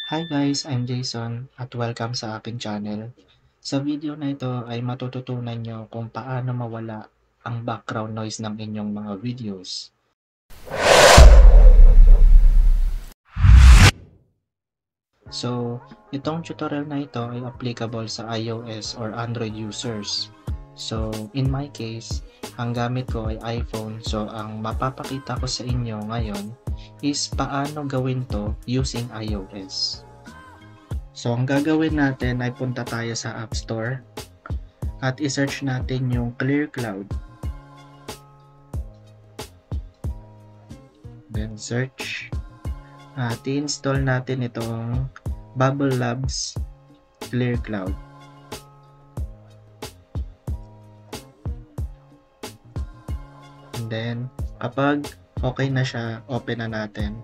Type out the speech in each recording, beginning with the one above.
Hi guys, I'm Jason at welcome sa aking channel. Sa video na ito ay matututunan nyo kung paano mawala ang background noise ng inyong mga videos. So, itong tutorial na ito ay applicable sa iOS or Android users. So, in my case, ang gamit ko ay iPhone. So, ang mapapakita ko sa inyo ngayon is paano gawin to using iOS. So, ang gagawin natin ay punta tayo sa App Store at i-search natin yung Clear Cloud. Then, search. At i-install natin itong Bubble Labs Clear Cloud. And then, kapag okay na siya, open na natin.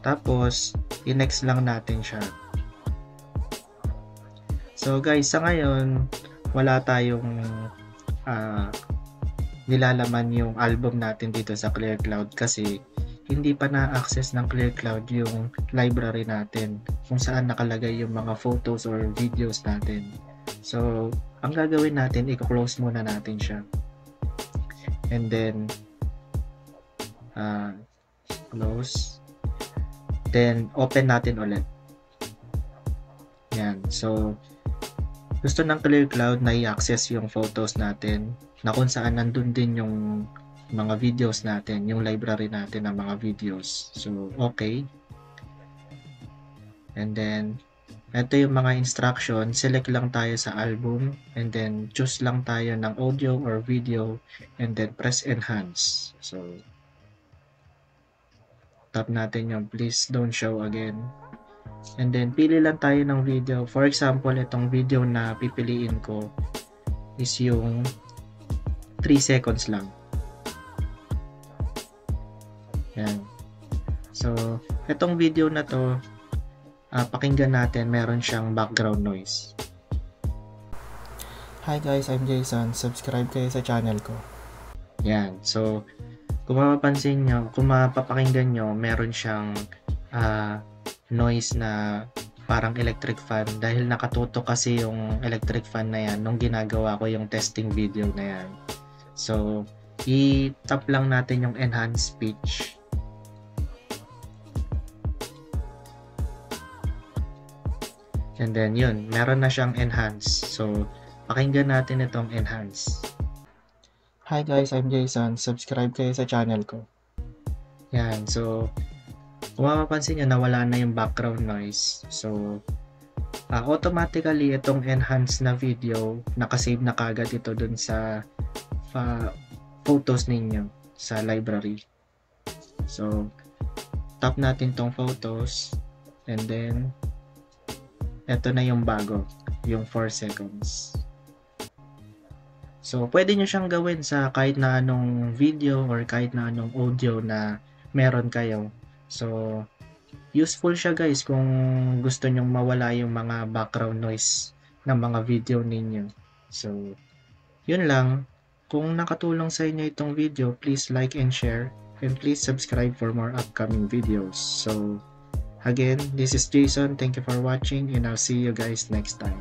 Tapos, i-next lang natin siya. So guys, sa ngayon, wala tayong nilalaman yung album natin dito sa Clear Cloud kasi hindi pa na-access ng Clear Cloud yung library natin kung saan nakalagay yung mga photos or videos natin. So, ang gagawin natin, i-close muna natin siya. And then, close. Then, open natin ulit. Yan. So, gusto ng Clear Cloud na i-access yung photos natin na kung saan nandun din yung mga videos natin, yung library natin ng mga videos. So, okay. And then, ito yung mga instruction. Select lang tayo sa album and then choose lang tayo ng audio or video and then press enhance. So, tap natin yung please don't show again. And then, pili lang tayo ng video. For example, itong video na pipiliin ko is yung 3 seconds lang. Yan. So, itong video na to, pakinggan natin, meron siyang background noise. Hi guys, I'm Jason. Subscribe kayo sa channel ko. Yan. So, kung mapapansin nyo, kung mapapakinggan nyo, meron siyang noise na parang electric fan dahil nakatutok kasi yung electric fan na yan nung ginagawa ko yung testing video na yan. So, i-tap lang natin yung enhance pitch. And then yun, meron na siyang enhance. So, pakinggan natin itong enhance. Hi guys, I'm Jason. Subscribe kayo sa channel ko. Yan, so kung mapapansin nyo, nawala na yung background noise. So, automatically itong enhance na video, nakasave na kagad ito dun sa photos ninyo sa library. So, tap natin tong photos and then ito na yung bago, yung 4 seconds. So, pwede nyo siyang gawin sa kahit na anong video or kahit na anong audio na meron kayo. So, useful siya guys kung gusto nyong mawala yung mga background noise ng mga video ninyo. So, yun lang. Kung nakatulong sa inyo itong video, please like and share. And please subscribe for more upcoming videos. So, again, this is Jason. Thank you for watching and I'll see you guys next time.